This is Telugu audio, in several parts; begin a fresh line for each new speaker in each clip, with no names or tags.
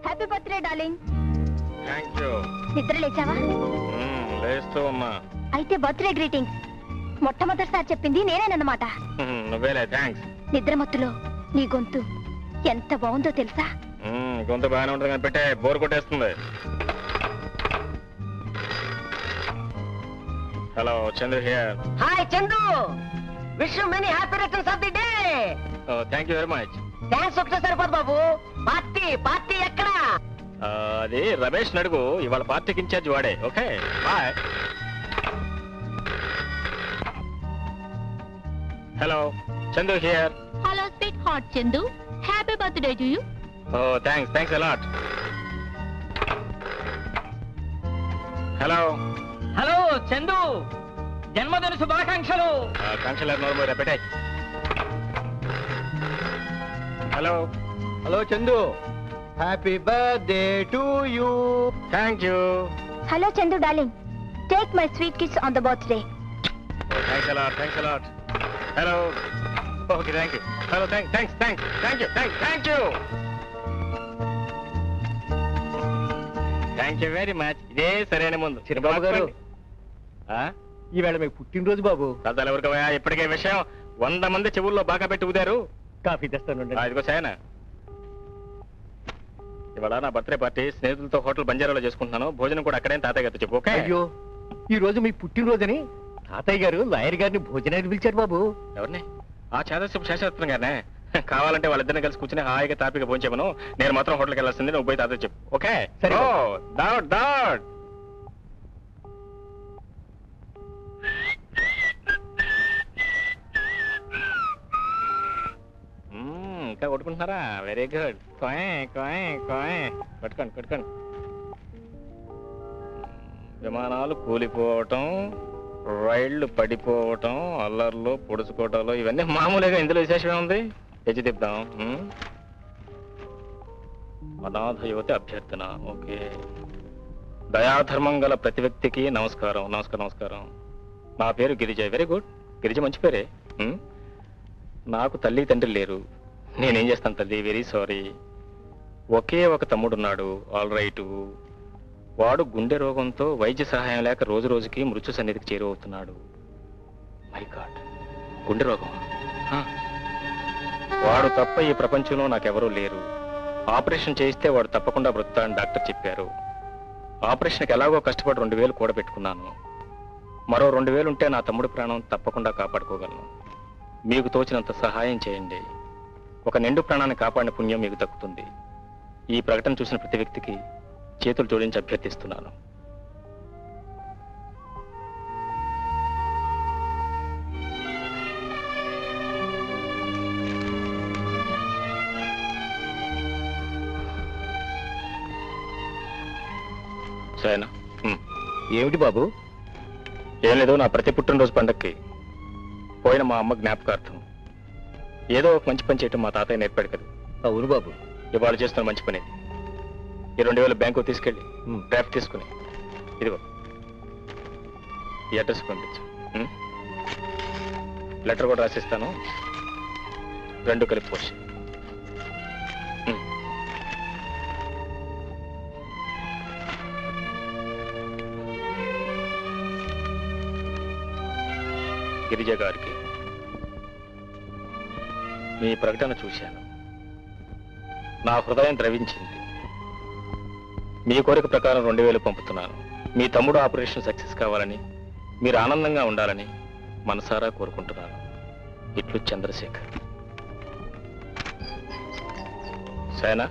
Happy birthday darling.
థాంక్యూ.
నిద్ర లేచావా?
లేస్తూ అమ్మా.
అయితే బర్త్డే గ్రీటింగ్స్. మొట్టమొదటిసారి చెప్పింది నేనేనన్నమాట.
నువ్వేలే. థ్యాంక్స్.
నిద్ర మత్తులో నీ గొంతు ఎంత బాగుందో తెలుసా?
గొంతు బాగానే ఉంటుంది కానీ పెట్టే, బోర్ కొట్టేస్తుంది. Hello, Chandru here.
Hi Chandu, wish you many happy returns of the day.
Thank you very much.
Thanks ఒకటే సరిపోదు బాబు. పార్టీ పార్టీ ఎక్కడ?
అది రమేష్ నడుగు, ఇవాళ పార్టీకి ఇన్ఛార్జ్ వాడే. Okay bye. Hello, Chandu here.
Hello sweetheart Chandu, happy birthday to you.
Thanks a lot. Hello.
Hello Chandu, జన్మదిన శుభాకాంక్షలు.
కాంక్షలు పెట్టాయి. Hello.
Hello Chandu, happy birthday to you.
Thank you.
Hello Chandu darling, take my sweet kiss on the birthday.
Thanks a lot. Hello. Okay thank you. Hello thank you very much. ఇదే సరైన ముందు.
చిరబాబు గారు, ఈవేళ మీకు పుట్టినరోజు బాబు.
పెద్దలు ఎవరికి ఇప్పటికే విషయం 100 మంది చెవుల్లో బాగా పెట్టి ఊదారు.
కాఫీ తెస్తాను.
ఇదిగో సాయనా, ఇవాళ నా బర్త్డే పార్టీ స్నేహితులతో హోటల్ బంజారాలో చేసుకుంటున్నాను. భోజనం కూడా అక్కడే తాతయ్య గారితో చెప్పు. ఓకే?
అయ్యో, ఈ రోజు మీ పుట్టినరోజని తాతయ్య గారు లాయర్ గారిని భోజనానికి పిలిచారు బాబు.
ఎవరిని? ఆ చాదర్శపు శాస్త్రం గారినే. కావాలంటే వాళ్ళిద్దరిని కలిసి కూర్చుని హాయిగా తాపిగా భోంచేమను. నేను మాత్రం హోటల్కి వెళ్ళాల్సింది. నువ్వు పోయి తాతయ్య చెప్పు. ఓకే?
సరే.
దాట్ ఇంకా కొట్టుకుంటున్నారా? Very good. పట్టుకోండి. విమానాలు కూలిపోవటం, రైళ్లు పడిపోవటం, అల్లర్లు పొడుచుకోవటాలు ఇవన్నీ మామూలుగా. ఇందులో విశేషమే ఉంది. తెచ్చి తిప్పుదాం. అనాథ యువతి అభ్యర్థన. ఓకే. దయాధర్మం గల ప్రతి వ్యక్తికి నమస్కారం. నా పేరు గిరిజ. Very good. గిరిజ మంచి పేరే. నాకు తల్లి తండ్రి లేరు. నేనేం చేస్తాను తల్లి? Very sorry. ఒకే ఒక తమ్ముడున్నాడు. All right. వాడు గుండె రోగంతో వైద్య సహాయం లేక రోజు రోజుకి మృత్యు సన్నిధికి చేరువవుతున్నాడు. మై గాడ్, గుండె రోగం. వాడు తప్ప ఈ ప్రపంచంలో నాకెవరూ లేరు. ఆపరేషన్ చేయిస్తే వాడు తప్పకుండా బ్రతుకుతాడని డాక్టర్ చెప్పారు. ఆపరేషన్కి ఎలాగో కష్టపడి 2000 కూడబెట్టుకున్నాను. మరో 2000 ఉంటే నా తమ్ముడి ప్రాణం తప్పకుండా కాపాడుకోగలను. మీకు తోచినంత సహాయం చేయండి. ఒక నిండు ప్రాణాన్ని కాపాడిన పుణ్యం మీకు దక్కుతుంది. ఈ ప్రకటన చూసిన ప్రతి వ్యక్తికి చేతులు జోడించి అభ్యర్థిస్తున్నాను. సరేనా?
ఏమిటి బాబు?
ఏం లేదు, నా ప్రతి పుట్టినరోజు పండక్కి పోయిన మా అమ్మ జ్ఞాపకార్థం ఏదో ఒక మంచి పని చేయటం మా తాతయ్య నేర్పాడు కదా.
అవును బాబు.
ఇవాళ చేస్తున్న మంచి పని ఈ 2000 బ్యాంకు తీసుకెళ్ళి డ్రాఫ్ట్ తీసుకుని ఇదిగో ఈ అడ్రస్ పంపించు. లెటర్ కూడా రాసిస్తాను. 2 కలిపి పోస్ట్. గిరిజ గారికి మీ ప్రకటన చూశాను. నా హృదయం ద్రవించింది. మీ కోరిక ప్రకారం 2000 పంపుతున్నాను. మీ తమ్ముడు ఆపరేషన్ సక్సెస్ కావాలని, మీరు ఆనందంగా ఉండాలని మనసారా కోరుకుంటున్నాను. ఇట్లు చంద్రశేఖర్. సరేనా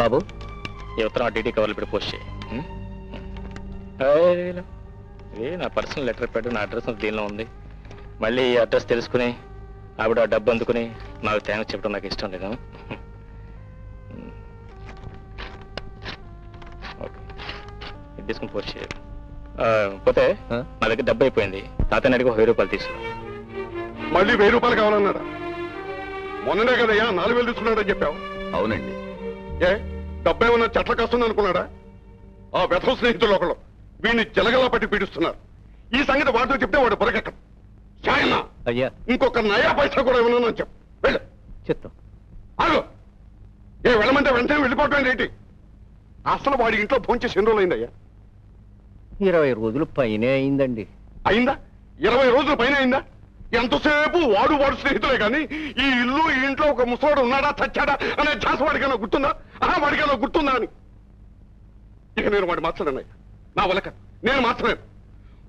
బాబు?
ఈ ఉత్తరం డీటీ కవర్లు పెట్టి పోస్ట్ చేయి. నా పర్సనల్ లెటర్ పెట్టు. నా అడ్రస్ దీనిలో ఉంది. మళ్ళీ ఈ అడ్రస్ తెలుసుకుని ఆవిడ డబ్బు అందుకుని నాకు థ్యాంక్స్ చెప్పడం నాకు ఇష్టం లేదు. ఓకే, ఇది తీసుకుని పోస్ట్ చేయాలి. పోతే నా దగ్గర డబ్బు అయిపోయింది. తాతని అడిగి 1000 రూపాయలు తీసుకున్నా.
మళ్ళీ 1000 రూపాయలు కావాలన్నారా? మొన్ననే కదయ్యా 4000 తీసుకున్నాడని చెప్పావు.
అవునండి.
ఏ డబ్బు ఏమన్నా చెట్ల కాస్తుంది అనుకున్నాడా? ఆ వ్యథ స్నేహితులు ఒకళ్ళు వీడిని జలగలా పట్టి పీడిస్తున్నారు. ఈ సంగతి వాడితో చెప్తే వాడు పొరగట్టం.
అయ్యా,
ఇంకొక నయా పైసా కూడా ఏమన్నా చెప్పు. వెళ్ళు.
చెప్తాం.
ఆగు. ఏ వెళ్ళమంటే వెంటనే వెళ్ళిపోవటం ఏంటి? అసలు వాడి ఇంట్లో భోంచేసి ఎన్ని రోజులు అయిందయ్యా?
20 రోజులు పైనే అయిందండి.
అయిందా? 20 రోజుల పైన అయిందా? ఎంతసేపు వాడు స్నేహితులే కానీ ఈ ఇల్లు ఈ ఇంట్లో ఒక ముసలాడు ఉన్నాడా చచ్చాడా అనే ఛాన్స్ వాడికైనా గుర్తుందా? వాడికైనా గుర్తుందా అని. ఇక నేను వాడి మార్చలేనయ్యా, నా వలక నేను మార్చలేను.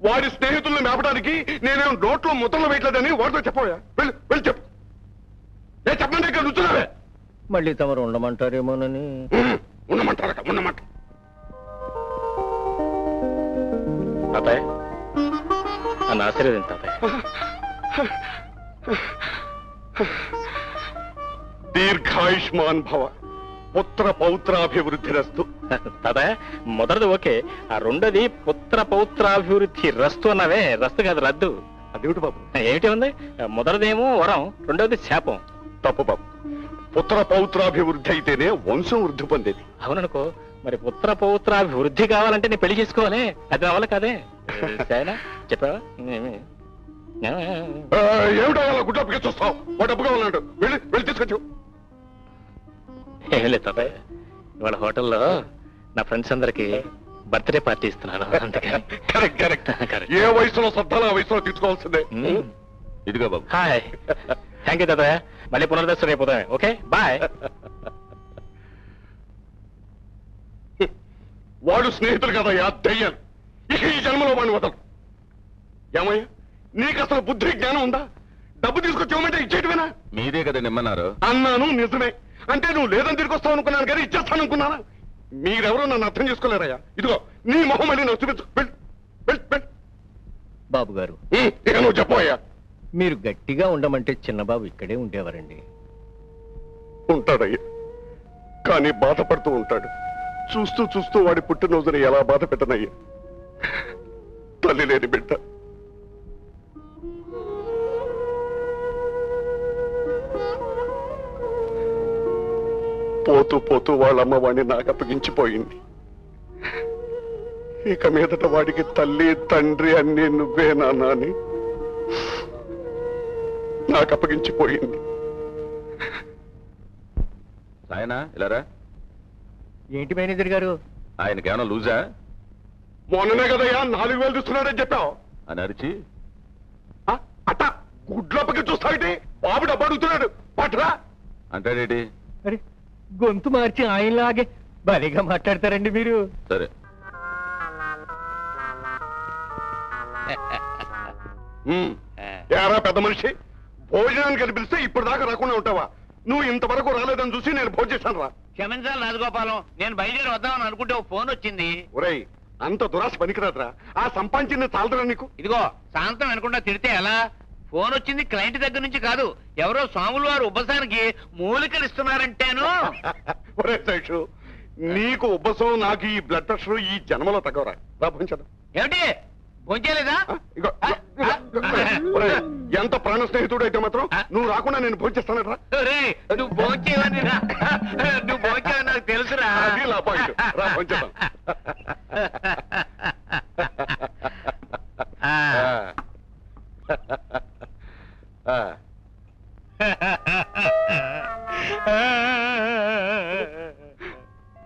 వాడి స్నేహితుల్ని మేపడానికి నేనేం నోట్లో ముద్రలు వేయట్లేదని వాడితో చెప్పవయ్యా. వెళ్ళి వెళ్ళి చెప్పు. చెప్పండి, ఇక్కడ నుంచున్నావే.
మళ్ళీ తమరు ఉండమంటారేమోనని.
ఉండమంటారట, ఉండమంట.
తాతయ్య నన్ను ఆశీర్వదించు తాతయ్య.
దీర్ఘాయుష్మాన్ భవ, పుత్ర పౌత్రాభివృద్ధిరస్తు.
తాతయ్య మొదటిది ఓకే, ఆ రెండోది పుత్ర పౌత్రాభివృద్ధి రస్తు అన్నవే. రస్తు కాదు, రద్దు.
అదేమిటి బాబు?
ఏమిటి ఉంది? మొదటిదేమో వరం, రెండోది శాపం.
తప్పు బాబు. పుత్ర పౌత్రాభివృద్ధి అయితేనే వంశం వృద్ధి పొందేది.
అవుననుకో, మరి పుత్ర పౌత్రాభివృద్ధి కావాలంటే నేను పెళ్లి చేసుకోవాలి. అది రావాలి కాదే. సరేనా? చెప్పావా?
ఏమిటో అలా గుడ్డప్పకి చూస్తావు? వాడు డబ్బు కావాలంటాడు. వెళ్ళి వెళ్ళి తీసుకొచ్చు.
ఏం లేదు తాతయ్య, ఇవాళ హోటల్లో నా ఫ్రెండ్స్ అందరికి బర్త్డే పార్టీ ఇస్తున్నాను. అందుకని.
Correct correct. ఏ వయసులో శ్రద్ధాలు ఆ వయసులో తీసుకోవాల్సిందే. ఇదిగో బాబు.
హాయ్. థ్యాంక్ యూ తాతయ్య. మళ్ళీ పునర్దర్శనం అయిపోతామే. Okay bye.
వాడు స్నేహితులు కదయ్యా, దయ్యాలు. ఇక ఈ జన్మలో వాడిని వదలు. ఏమయ్యా, నీకు అసలు బుద్ధి జ్ఞానం ఉందా? డబ్బు తీసుకొచ్చామంటే ఇచ్చేటివేనా?
మీరే కదా నిమ్మన్నారు.
అన్నాను, నిజమే. అంటే నువ్వు లేదని తిరిగి వస్తావు అనుకున్నాను కానీ ఇచ్చేస్తాను అనుకున్నానా? మీరెవరో నన్ను అర్థం చేసుకోలేరయ్యా. ఇదిగో నీ మొహం మళ్ళీ నాకు చూపించు. వెళ్ళి వెళ్ళి వెళ్ళి.
బాబు గారు,
ఇక నువ్వు చెప్పవయ్యా.
మీరు గట్టిగా ఉండమంటే చిన్నబాబు ఇక్కడే ఉండేవారండి.
ఉంటాడయ్యా, కానీ బాధపడుతూ ఉంటాడు. చూస్తూ చూస్తూ వాడి పుట్టినరోజుని ఎలా బాధ పెట్టనయ్యా. తల్లి లేని బిడ్డ. పోతూ పోతూ వాళ్ళమ్మ వాడిని నాకు అప్పగించిపోయింది. ఇక మీదట వాడికి తల్లి తండ్రి అన్ని నువ్వే నాన్న అని నాకు అప్పగించిపోయింది.
ఆయన ఇలారా.
ఏంటి మేనేజర్ గారు?
ఆయనకేమైనా లూజా?
మొన్ననే కదయ్యా 4,000 తీసుకున్నాడని చెప్పావు
అని అరిచి
అట్ట గుడ్లప్పకి చూస్తాయితే బాబు డబ్బు అడుగుతున్నాడు. పట్రా
అంటాడేటి?
అరే, గొంతు మార్చి ఆయనలాగే భలేగా మాట్లాడతారండి మీరు.
సరే.
ఏరా పెద్ద మనిషి, భోజనానికి కనిపిస్తే ఇప్పుడు దాకా రాకుండా ఉంటావా? నువ్వు ఇంతవరకు రాలేదని చూసి నేను భోజనం చేశాను రా.
క్షమించాలి రాజగోపాలం, నేను బయలుదేరి వద్దామని అనుకుంటే ఒక ఫోన్ వచ్చింది.
ఒరేయ్, అంత దురాశ పనికిరాదురా. ఆ సంపాదించింది చాలదురా నీకు.
ఇదిగో సాయంత్రం అనుకుంటా తిడితే ఎలా? ఫోన్ వచ్చింది క్లయింట్ దగ్గర నుంచి కాదు, ఎవరో స్వాములు వారు ఉబ్బసానికి మూలికలు ఇస్తున్నారంటేను.
ఒరే శేషు, నీకు ఉబ్బసం, నాకు ఈ బ్లడ్ ప్రెషర్ ఈ జన్మలో తగ్గవరా. రా భోంచేద్దాం.
ఏమిటి భోంచేయలేదా?
ఎంత ప్రాణ స్నేహితుడు అయితే మాత్రం నువ్వు రాకుండా నేను భోంచేస్తానరా.
నువ్వు భోంచేవని నువ్వు భోంచేవని నాకు తెలుసురా.
రా భోంచేద్దాం.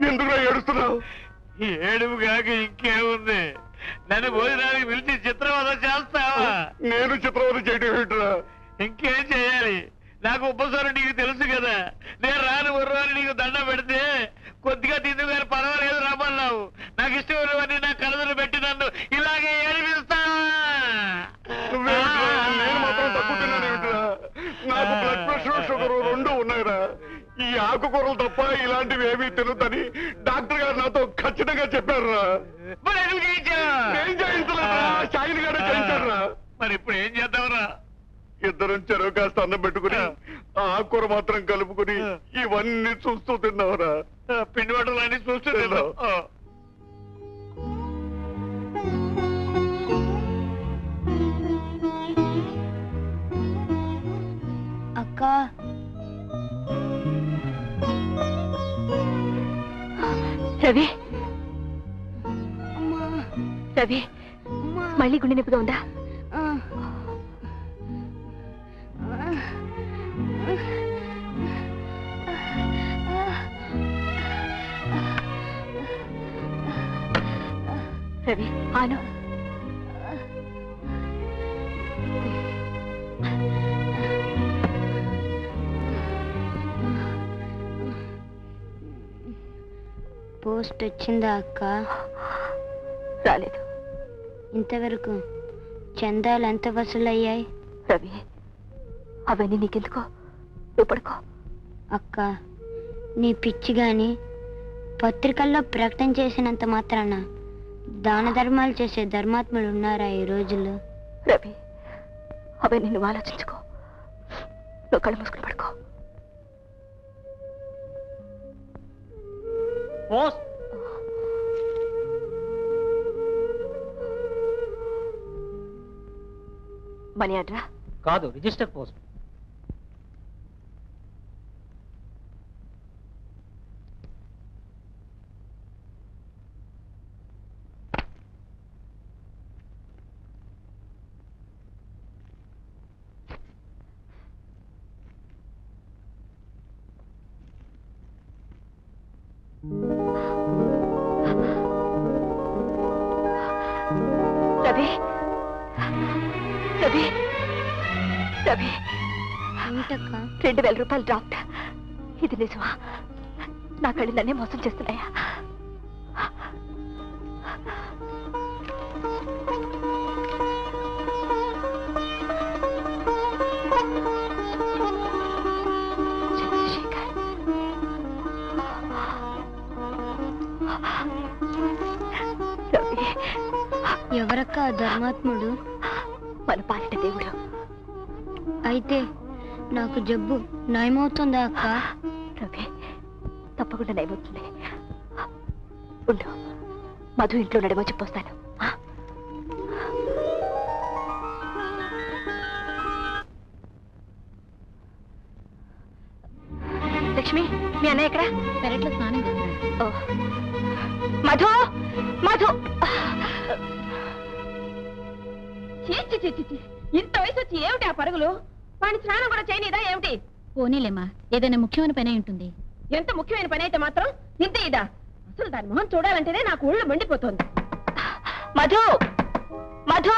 ఎందుకు ఏడుస్తున్నావు?
ఏడుపు కాక ఇంకేముంది? నన్ను భోజనానికి పిలిచి చిత్రవద చేస్తావా?
నేను చిత్రవద చేయడం ఏంట్రా?
ఇంకేం చేయాలి? నాకు ఉపసరం నీకు తెలుసు కదా. నేను రాను వర్రాని నీకు దండ పెడితే కొద్దిగా తిందు గారు పర్వాలేదు రమ్మన్నావు. నాకు ఇష్టం నా కలదులు పెట్టి నన్ను ఇలాగే ఏడిపిస్తావా?
నేను మాత్రం తక్కుతున్నానేమిట్రా? నాకు బ్లడ్ ప్రెషర్ షుగర్ రెండు ఉన్నాయిరా. ఈ ఆకుకూరలు తప్ప ఇలాంటివి ఏమీ తినొద్దని డాక్టర్ గారు నాతో ఖచ్చితంగా చెప్పారురా. ఏం చేయించలేదా? షాయిన్ గారే చేయించారురా.
మరి ఇప్పుడు ఏం చేద్దాంరా?
ఇద్దరం చెరువు కాస్త అన్నం పెట్టుకుని ఆకుకూర మాత్రం కలుపుకుని ఇవన్నీ చూస్తూ తిన్నావురా.
పిండి వంటలు అన్ని చూస్తూ తిన్నావు.
అక్క, రవి రవి, మళ్ళీ గుండె నొప్పిగా ఉందా? రవి ఆను.
పోస్ట్ వచ్చిందా అక్క?
రాలేదు.
ఇంతవరకు చందాలు ఎంత వసూలయ్యాయి?
రవి అవన్నీ నీకెందుకో, నువ్వు పడుకో.
అక్క నీ పిచ్చి గాని పత్రికల్లో ప్రకటన చేసినంత మాత్రాన దాన ధర్మాలు చేసే ధర్మాత్ములు ఉన్నారా ఈ రోజుల్లో?
రవి అవన్నీ నువ్వు ఆలోచించుకో, నువ్వు కళ్ళు మూసుకుని పడుకో. మనీ ఆర్డరా?
కాదు, రిజిస్టర్ పోస్ట్.
రవి రవి రవి
ఏంటక్క?
2000 రూపాయలు డ్రాఫ్ట్. ఇది నిజమా? నా కళ్ళు నన్నే మోసం చేస్తున్నాయా? చంద్రశేఖర్, రవి,
ఎవరక్క ఆ ధర్మాత్ముడు?
మన పాలిట దేవుడు.
అయితే నాకు జబ్బు నయమవుతుందా అక్క?
రవి, తప్పకుండా నయమవుతుంది. ఉండు, మధు ఇంట్లో నడమో చెప్పొస్తాను. లక్ష్మి, మీ అన్నయ్య ఎక్కడ?
పెరట్లో స్నానం చేస్తున్నాడు.
ఓ, మధు మధు. ఇంత వయసు వచ్చి ఏమిటి ఆ పరుగులు? వాడిని స్నానం కూడా చేయనిదా ఏమిటి?
పోనీలేమ్మా, ఏదైనా ముఖ్యమైన పని ఉంటుంది.
ఎంత ముఖ్యమైన పని అయితే మాత్రం ఇంత ఇదా? అసలు దాని మొహం చూడాలంటేనే నాకు ఒళ్ళు మండిపోతుంది. మధు మధు,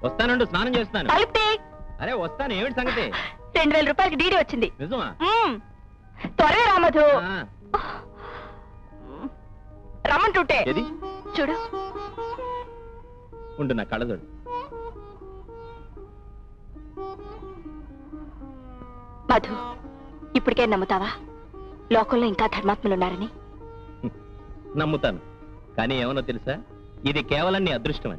వస్తానండు, స్నానం చేస్తాను.
తలుపుతి.
అరే వస్తాను, ఏమిటి సంగతి?
2000 రూపాయలకి డీడీ వచ్చింది.
నిజమా?
త్వరగా రా మధు.
ఆ,
రమ్మంటుంటే
ఏది?
చూడు.
ఉండు, నా కళ్ళజోడు.
మధు, ఇప్పటికే నమ్ముతావా లోకంలో ఇంకా ధర్మాత్ములు ఉన్నారని?
నమ్ముతాను, కానీ ఏమన్నా తెలుసా, ఇది కేవలం నీ అదృష్టం.